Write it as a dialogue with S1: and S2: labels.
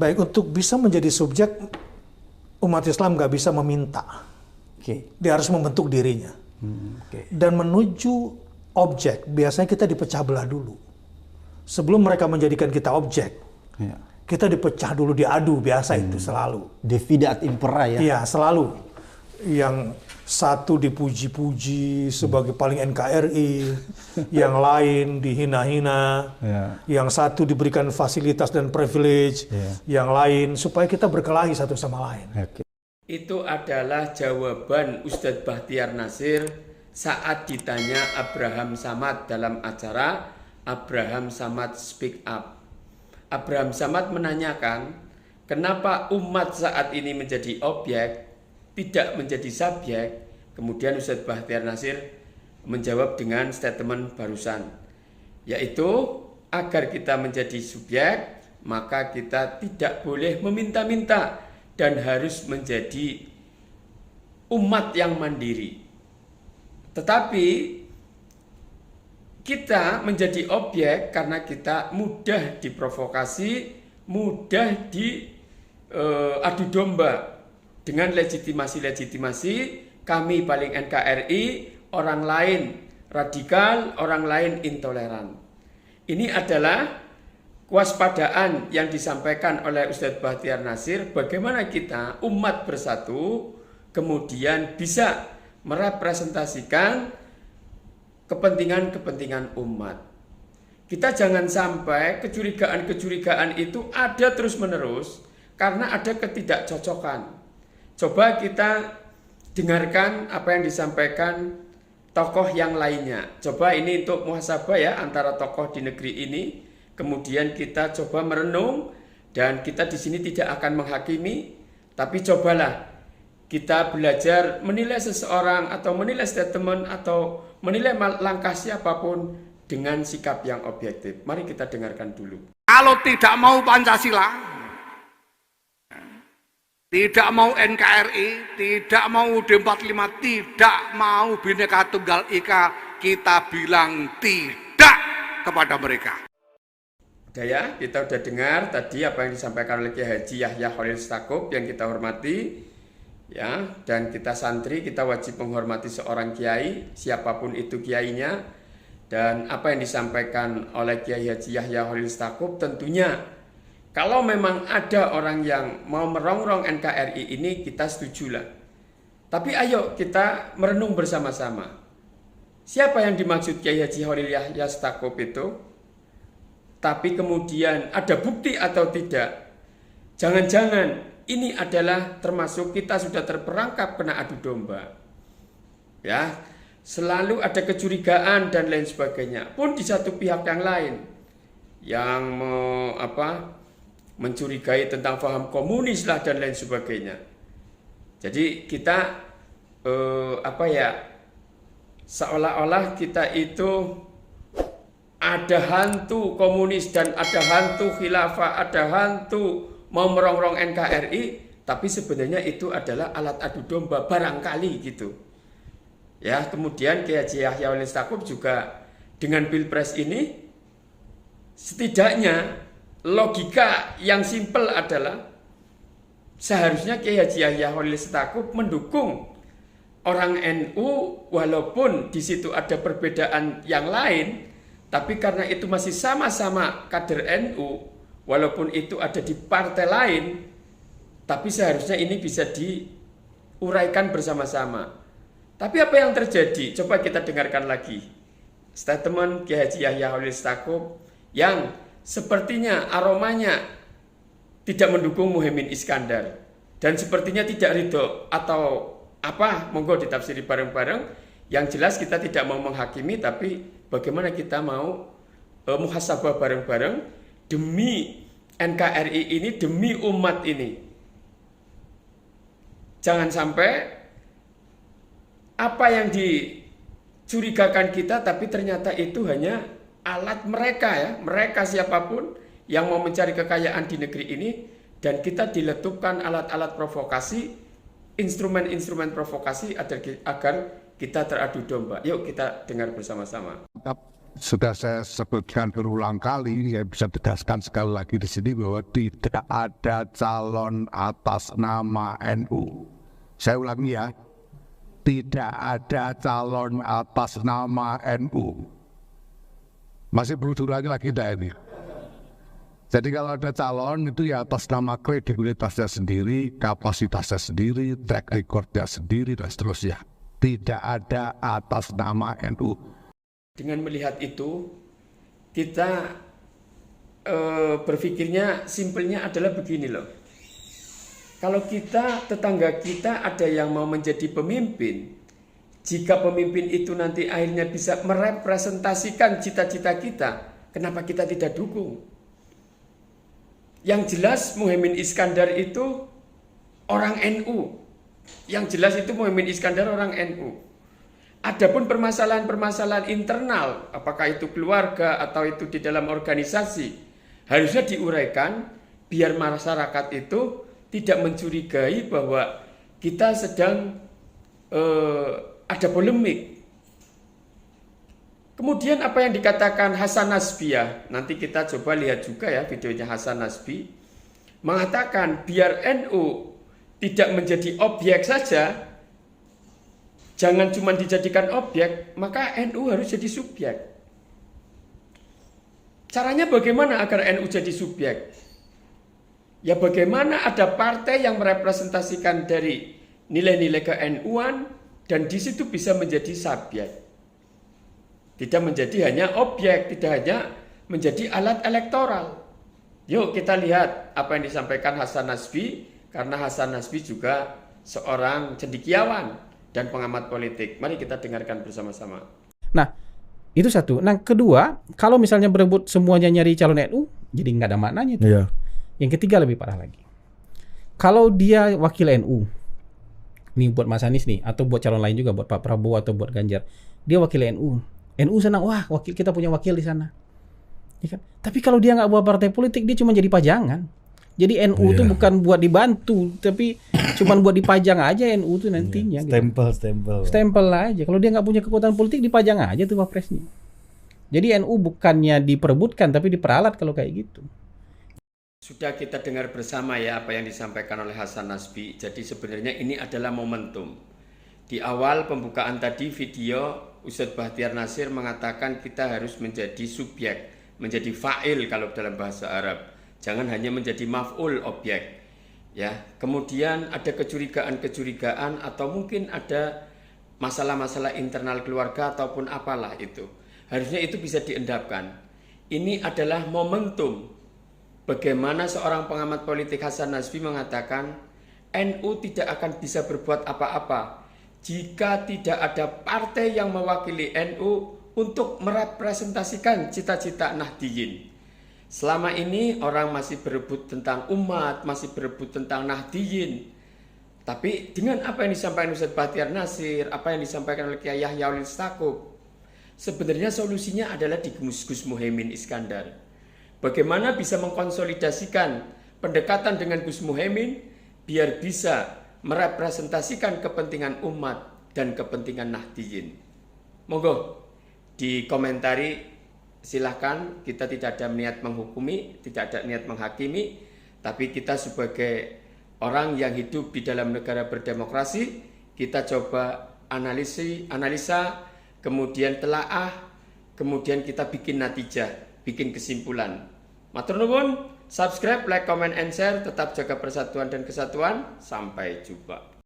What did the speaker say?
S1: Baik, untuk bisa menjadi subjek, umat Islam nggak bisa meminta. Dia harus membentuk dirinya. Dan menuju objek, biasanya kita dipecah belah dulu. Sebelum mereka menjadikan kita objek, kita dipecah dulu, diadu, biasa itu selalu.
S2: Divide et impera ya?
S1: Iya, selalu. Yang satu dipuji-puji sebagai paling NKRI, yang lain dihina-hina, yang satu diberikan fasilitas dan privilege, yang lain supaya kita berkelahi satu sama lain.
S3: Itu adalah jawaban Ustadz Bahtiar Nasir saat ditanya Abraham Samad dalam acara Abraham Samad Speak Up. Abraham Samad menanyakan, kenapa umat saat ini menjadi objek, tidak menjadi subjek? Kemudian Ustadz Bahtiar Nasir menjawab dengan statement barusan, yaitu agar kita menjadi subjek, maka kita tidak boleh meminta-minta dan harus menjadi umat yang mandiri. Tetapi kita menjadi objek karena kita mudah diprovokasi, mudah diadu domba dengan legitimasi-legitimasi, kami paling NKRI, orang lain radikal, orang lain intoleran. Ini adalah kewaspadaan yang disampaikan oleh Ustadz Bahtiar Nasir, bagaimana kita umat bersatu kemudian bisa merepresentasikan kepentingan-kepentingan umat. Kita jangan sampai kecurigaan-kecurigaan itu ada terus-menerus karena ada ketidakcocokan. Coba kita dengarkan apa yang disampaikan tokoh yang lainnya. Coba ini untuk muhasabah ya antara tokoh di negeri ini. Kemudian kita coba merenung dan kita di sini tidak akan menghakimi, tapi cobalah kita belajar menilai seseorang atau menilai statement atau menilai langkah siapapun dengan sikap yang objektif. Mari kita dengarkan dulu.
S4: Kalau tidak mau Pancasila, tidak mau NKRI, tidak mau UUD 45, tidak mau Bhinneka Tunggal Ika, kita bilang tidak kepada mereka.
S3: Udah ya, kita udah dengar tadi apa yang disampaikan oleh Kiai Haji Yahya Khalil Stakuf yang kita hormati, ya, dan kita santri, kita wajib menghormati seorang kiai, siapapun itu kiainya, dan apa yang disampaikan oleh Kiai Haji Yahya Khalil Stakuf tentunya kalau memang ada orang yang mau merongrong NKRI ini, kita setujulah. Tapi ayo kita merenung bersama-sama. Siapa yang dimaksud Kiai Haji Khalil Yahya Stakuf itu? Tapi kemudian ada bukti atau tidak? Jangan-jangan ini adalah termasuk kita sudah terperangkap kena adu domba. Ya, selalu ada kecurigaan dan lain sebagainya. Pun di satu pihak yang lain yang mencurigai tentang paham komunis lah dan lain sebagainya. Jadi kita seolah-olah kita itu ada hantu komunis dan ada hantu khilafah, ada hantu mau merongrong NKRI, tapi sebenarnya itu adalah alat adu domba barangkali gitu. Ya, kemudian Kiai Haji Yahya Khalil Stakuf juga dengan Pilpres ini setidaknya logika yang simpel adalah seharusnya Kiai Haji Yahya Khalil Stakuf mendukung orang NU walaupun di situ ada perbedaan yang lain, tapi karena itu masih sama-sama kader NU, walaupun itu ada di partai lain, tapi seharusnya ini bisa diuraikan bersama-sama. Tapi apa yang terjadi? Coba kita dengarkan lagi statement Kiai Haji Yahya Khalil Stakuf yang sepertinya aromanya tidak mendukung Muhaimin Iskandar dan sepertinya tidak ridho atau apa, monggo ditafsiri bareng-bareng. Yang jelas kita tidak mau menghakimi, tapi bagaimana kita mau muhasabah bareng-bareng demi NKRI ini, demi umat ini. Jangan sampai apa yang dicurigakan kita tapi ternyata itu hanya alat mereka ya, mereka siapapun yang mau mencari kekayaan di negeri ini, dan kita diletupkan alat-alat provokasi, instrumen-instrumen provokasi agar kita teradu domba. Yuk kita dengar bersama-sama.
S2: sudah saya sebutkan berulang kali, saya bisa tegaskan sekali lagi di sini bahwa tidak ada calon atas nama NU. Saya ulangi ya, tidak ada calon atas nama NU. Masih perlu diulangi lagi tidak ini? Jadi kalau ada calon itu ya atas nama kredibilitasnya sendiri, kapasitasnya sendiri, track recordnya sendiri, dan seterusnya. Tidak ada atas nama NU.
S3: Dengan melihat itu, kita berpikirnya simpelnya adalah begini loh. Kalau kita, tetangga kita ada yang mau menjadi pemimpin, jika pemimpin itu nanti akhirnya bisa merepresentasikan cita-cita kita, kenapa kita tidak dukung? Yang jelas Muhaimin Iskandar itu orang NU. Yang jelas itu Muhaimin Iskandar orang NU. Adapun permasalahan-permasalahan internal, apakah itu keluarga atau itu di dalam organisasi, harusnya diuraikan biar masyarakat itu tidak mencurigai bahwa kita sedang ada polemik. Kemudian apa yang dikatakan Hasan Nasbiyah, nanti kita coba lihat juga ya videonya Hasan Nasbi, mengatakan biar NU tidak menjadi objek saja, jangan cuma dijadikan objek, maka NU harus jadi subjek. Caranya bagaimana agar NU jadi subjek? Ya bagaimana ada partai yang merepresentasikan dari nilai-nilai ke-NU-an dan di situ bisa menjadi subjek. Tidak menjadi hanya objek, tidak hanya menjadi alat elektoral. Yuk kita lihat apa yang disampaikan Hasan Nasbi, karena Hasan Nasbi juga seorang cendekiawan dan pengamat politik. Mari kita dengarkan bersama-sama.
S5: Nah, itu satu. Nah, kedua, kalau misalnya berebut semuanya nyari calon NU, jadi nggak ada maknanya itu.
S6: Iya.
S5: Yang ketiga lebih parah lagi. Kalau dia wakil NU, ini buat Mas Anies nih, atau buat calon lain juga, buat Pak Prabowo atau buat Ganjar, dia wakil NU. NU senang, wah wakil kita punya wakil di sana. Ya kan? Tapi kalau dia nggak buat partai politik, dia cuma jadi pajangan. Jadi NU itu bukan buat dibantu, tapi cuma buat dipajang aja NU itu nantinya. Stempel aja. Kalau dia nggak punya kekuatan politik, dipajang aja tuh wapresnya. Jadi NU bukannya diperebutkan, tapi diperalat kalau kayak gitu.
S3: Sudah kita dengar bersama ya apa yang disampaikan oleh Hasan Nasbi. Jadi sebenarnya ini adalah momentum. Di awal pembukaan tadi video Ustadz Bahtiar Nasir mengatakan kita harus menjadi subjek, menjadi fa'il kalau dalam bahasa Arab. Jangan hanya menjadi maf'ul, objek. Ya, kemudian ada kecurigaan-kecurigaan atau mungkin ada masalah-masalah internal keluarga ataupun apalah itu. Harusnya itu bisa diendapkan. Ini adalah momentum. Bagaimana seorang pengamat politik Hasan Nasbi mengatakan NU tidak akan bisa berbuat apa-apa jika tidak ada partai yang mewakili NU untuk merepresentasikan cita-cita Nahdiyin. Selama ini orang masih berebut tentang umat, masih berebut tentang Nahdiyin. Tapi dengan apa yang disampaikan Ustadz Bahtiar Nasir, apa yang disampaikan oleh Kiai Yahya Holil Stakuf, sebenarnya solusinya adalah di Gus Muhaimin Iskandar. Bagaimana bisa mengkonsolidasikan pendekatan dengan Gus Muhaimin biar bisa merepresentasikan kepentingan umat dan kepentingan Nahdiyin. Monggo dikomentari, silahkan. Kita tidak ada niat menghukumi, tidak ada niat menghakimi, tapi kita sebagai orang yang hidup di dalam negara berdemokrasi, kita coba analisa, kemudian telaah, kemudian kita bikin natijah, bikin kesimpulan. Matur nuwun. Subscribe, like, comment, and share. Tetap jaga persatuan dan kesatuan. Sampai jumpa.